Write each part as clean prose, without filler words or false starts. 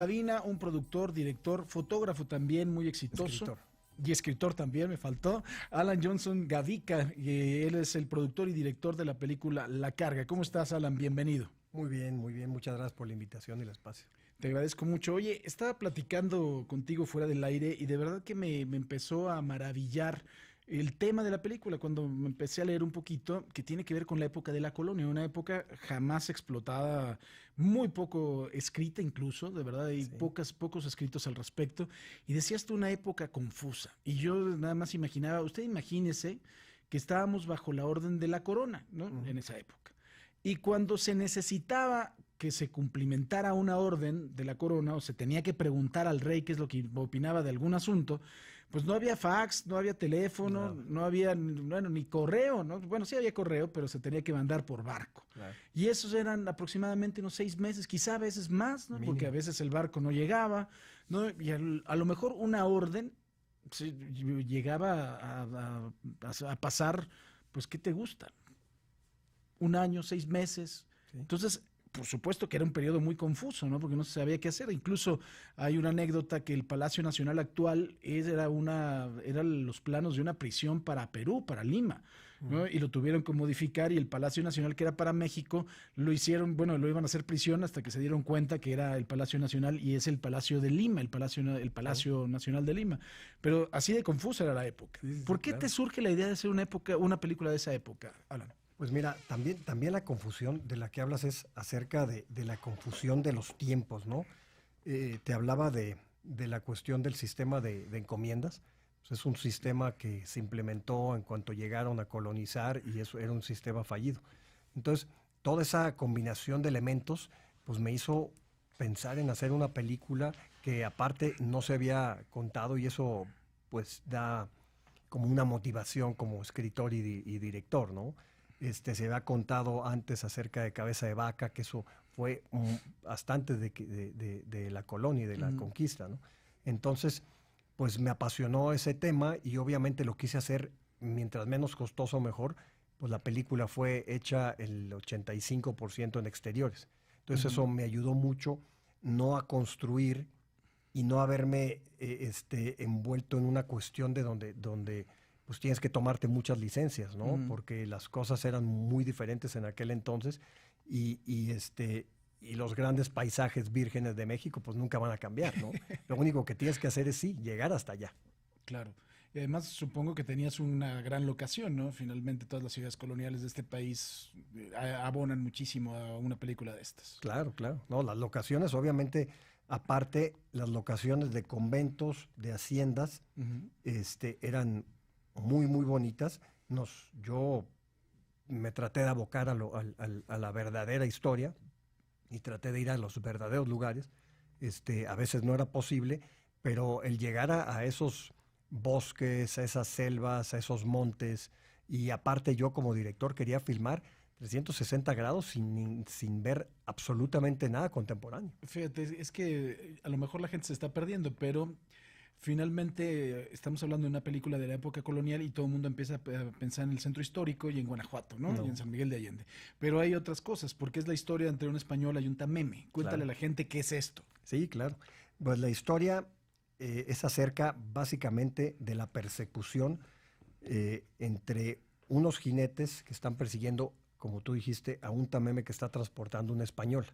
Sabina, un productor, director, fotógrafo también muy exitoso. Escritor. Y escritor también, me faltó. Alan Johnson Gavica, él es el productor y director de la película La Carga. ¿Cómo estás, Alan? Bienvenido. Muy bien, muy bien. Muchas gracias por la invitación y el espacio. Te agradezco mucho. Oye, estaba platicando contigo fuera del aire y de verdad que me empezó a maravillar el tema de la película cuando me empecé a leer un poquito, que tiene que ver con la época de la colonia, una época jamás explotada, muy poco escrita incluso, de verdad, hay Sí. pocos escritos al respecto. Y decías tú una época confusa. Y yo nada más imaginaba, usted imagínese que estábamos bajo la orden de la corona, ¿no? En esa época. Y cuando se necesitaba que se cumplimentara una orden de la corona o se tenía que preguntar al rey qué es lo que opinaba de algún asunto, pues no había fax, no había teléfono, no había, bueno, ni correo, ¿no? Bueno, sí había correo, pero se tenía que mandar por barco. Claro. Y esos eran aproximadamente unos 6 meses, quizá a veces más, ¿no? Mínimo. Porque a veces el barco no llegaba, ¿no? Y a lo mejor una orden llegaba a pasar, pues, ¿qué te gusta? Un año, 6 meses. Sí. Entonces, por supuesto que era un periodo muy confuso, ¿no? Porque no se sabía qué hacer. Incluso hay una anécdota que el Palacio Nacional actual eran los planos de una prisión para Perú, para Lima, ¿no? Y lo tuvieron que modificar y el Palacio Nacional, que era para México, lo hicieron, bueno, lo iban a hacer prisión hasta que se dieron cuenta que era el Palacio Nacional y es el Palacio de Lima, el Palacio Nacional de Lima. Pero así de confusa era la época. Sí, sí, ¿Por qué claro. te surge la idea de hacer una película de esa época, Alan? Pues mira, también la confusión de la que hablas es acerca de la confusión de los tiempos, ¿no? Te hablaba de la cuestión del sistema de encomiendas. Pues es un sistema que se implementó en cuanto llegaron a colonizar y eso era un sistema fallido. Entonces, toda esa combinación de elementos, pues me hizo pensar en hacer una película que aparte no se había contado y eso pues da como una motivación como escritor y director, ¿no? Se había contado antes acerca de Cabeza de Vaca, que eso fue bastante de la colonia y de la conquista, ¿no? Entonces, pues me apasionó ese tema y obviamente lo quise hacer mientras menos costoso mejor, pues la película fue hecha el 85% en exteriores. Entonces eso me ayudó mucho no a construir y no haberme envuelto en una cuestión de donde pues tienes que tomarte muchas licencias, ¿no? Porque las cosas eran muy diferentes en aquel entonces y los grandes paisajes vírgenes de México pues nunca van a cambiar, ¿no? Lo único que tienes que hacer es sí, llegar hasta allá. Claro. Y además supongo que tenías una gran locación, ¿no? Finalmente todas las ciudades coloniales de este país abonan muchísimo a una película de estas. Claro, claro. No, las locaciones, obviamente, aparte, las locaciones de conventos, de haciendas, eran muy, muy bonitas. Yo me traté de abocar a la verdadera historia y traté de ir a los verdaderos lugares. A veces no era posible, pero el llegar a esos bosques, a esas selvas, a esos montes, y aparte yo como director quería filmar 360 grados sin ver absolutamente nada contemporáneo. Fíjate, es que a lo mejor la gente se está perdiendo, pero finalmente estamos hablando de una película de la época colonial y todo el mundo empieza a pensar en el centro histórico y en Guanajuato, ¿no? No. Y en San Miguel de Allende. Pero hay otras cosas, porque es la historia entre un español y un tameme. Cuéntale Claro. a la gente qué es esto. Sí, claro. Pues la historia es acerca básicamente de la persecución entre unos jinetes que están persiguiendo, como tú dijiste, a un tameme que está transportando una española.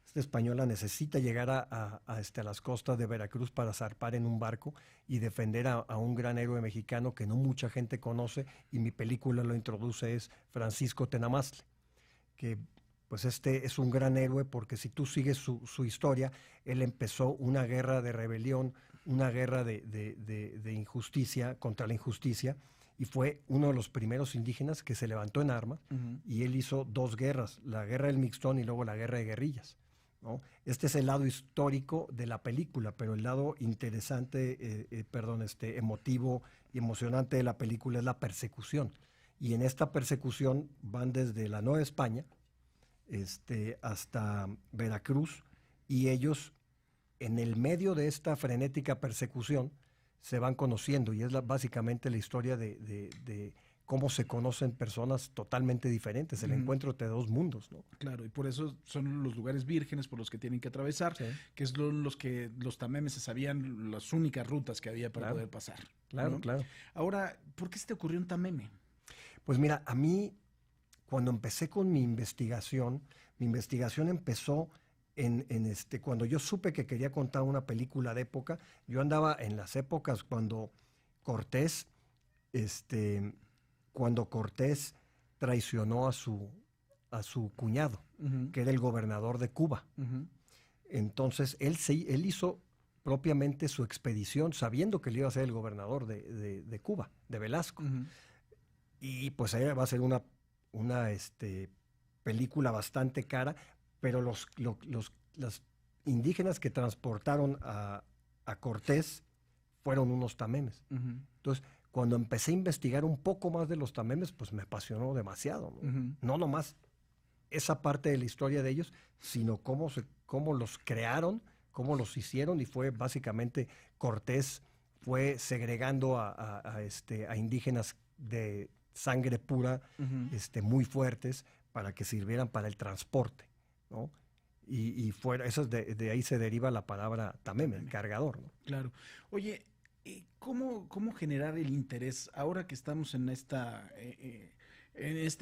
Esta española necesita llegar a las costas de Veracruz para zarpar en un barco y defender a un gran héroe mexicano que no mucha gente conoce, y mi película lo introduce, es Francisco Tenamaztle, que pues es un gran héroe porque si tú sigues su historia, él empezó una guerra de rebelión, una guerra de injusticia, contra la injusticia, y fue uno de los primeros indígenas que se levantó en armas, y él hizo dos guerras, la guerra del Mixtón y luego la guerra de guerrillas, ¿no? Este es el lado histórico de la película, pero el lado interesante, emotivo y emocionante de la película es la persecución. Y en esta persecución van desde la Nueva España hasta Veracruz, y ellos en el medio de esta frenética persecución se van conociendo, y es básicamente la historia de cómo se conocen personas totalmente diferentes, el encuentro entre dos mundos, ¿no? Claro, y por eso son los lugares vírgenes por los que tienen que atravesar, que es los que los tamemes se sabían las únicas rutas que había para poder pasar. Claro, ¿no? claro. Ahora, ¿por qué se te ocurrió un tameme? Pues mira, a mí, cuando empecé con mi investigación empezó cuando yo supe que quería contar una película de época. Yo andaba en las épocas cuando Cortés, traicionó a su cuñado, que era el gobernador de Cuba. Entonces, él hizo propiamente su expedición, sabiendo que él iba a ser el gobernador de Cuba, de Velasco. Y pues ahí va a ser una película bastante cara, pero los indígenas que transportaron a Cortés fueron unos tamemes. Entonces, cuando empecé a investigar un poco más de los tamemes, pues me apasionó demasiado, ¿no? No nomás esa parte de la historia de ellos, sino cómo los crearon, cómo los hicieron, y fue básicamente Cortés fue segregando a indígenas de sangre pura, muy fuertes, para que sirvieran para el transporte, ¿no? Y fuera, eso de ahí se deriva la palabra tameme, el cargador, ¿no? Claro. Oye, ¿cómo generar el interés ahora que estamos en este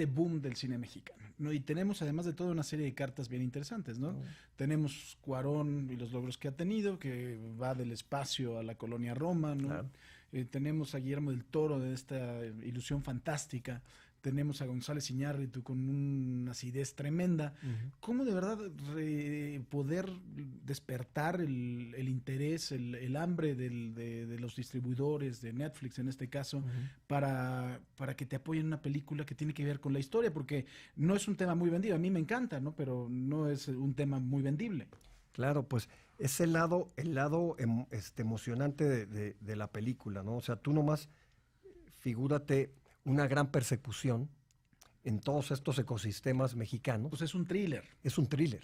boom del cine mexicano, ¿no? Y tenemos, además de todo, una serie de cartas bien interesantes, ¿no? Tenemos Cuarón y los logros que ha tenido, que va del espacio a la colonia Roma, ¿no? Claro. Tenemos a Guillermo del Toro de esta ilusión fantástica. Tenemos a González Iñárritu con una acidez tremenda. ¿Cómo de verdad poder despertar el interés, el hambre de los distribuidores, de Netflix en este caso, para que te apoyen en una película que tiene que ver con la historia? Porque no es un tema muy vendido. A mí me encanta, ¿no? Pero no es un tema muy vendible. Claro, pues es el lado emocionante de la película, ¿no? O sea, tú nomás figúrate una gran persecución en todos estos ecosistemas mexicanos. Pues es un thriller. Es un thriller.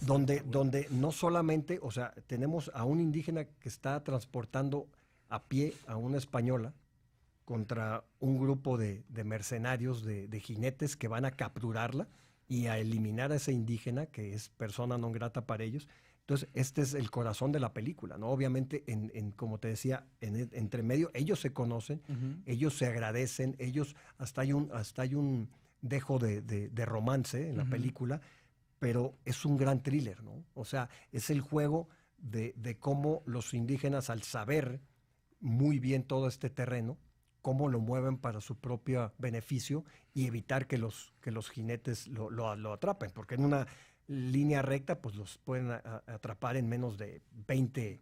Donde no solamente, o sea, tenemos a un indígena que está transportando a pie a una española contra un grupo de mercenarios, de jinetes que van a capturarla y a eliminar a ese indígena, que es persona non grata para ellos. Entonces, este es el corazón de la película, ¿no? Obviamente, como te decía, entre medio, ellos se conocen, ellos se agradecen, hasta hay un dejo de romance en la película, pero es un gran thriller, ¿no? O sea, es el juego de cómo los indígenas, al saber muy bien todo este terreno, cómo lo mueven para su propio beneficio y evitar que los jinetes lo atrapen, porque en una línea recta, pues los pueden atrapar en menos de 20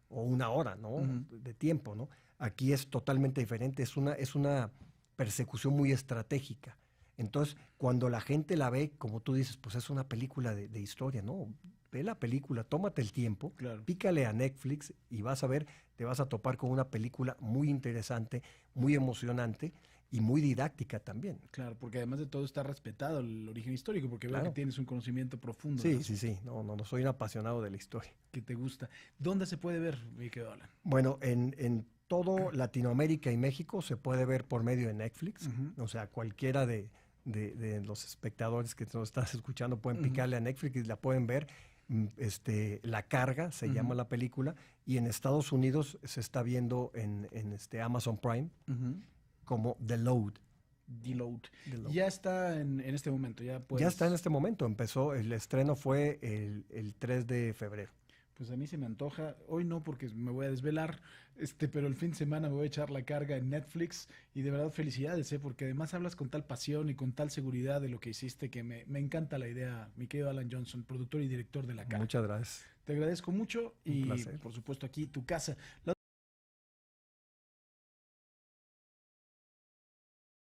o una hora, ¿no? De tiempo, ¿no? Aquí es totalmente diferente, es una persecución muy estratégica. Entonces, cuando la gente la ve, como tú dices, pues es una película de historia, ¿no? Ve la película, tómate el tiempo, pícale a Netflix y vas a ver, te vas a topar con una película muy interesante, muy emocionante y muy didáctica también. Claro, porque además de todo está respetado el origen histórico, porque veo que tienes un conocimiento profundo. Sí, sí. No, soy un apasionado de la historia. Que te gusta. ¿Dónde se puede ver, mi querido Alan? Bueno, en todo Latinoamérica y México se puede ver por medio de Netflix. O sea, cualquiera de los espectadores que nos estás escuchando pueden picarle a Netflix y la pueden ver. La Carga se llama la película, y en Estados Unidos se está viendo en Amazon Prime como The Load. The Load. Ya está en este momento. Ya está en este momento. El estreno fue el 3 de febrero. Pues a mí se me antoja, hoy no porque me voy a desvelar, pero el fin de semana me voy a echar La Carga en Netflix, y de verdad felicidades, porque además hablas con tal pasión y con tal seguridad de lo que hiciste, que me encanta la idea, mi querido Alan Johnson, productor y director de La Carga. Muchas gracias. Te agradezco mucho y placer. por supuesto aquí tu casa.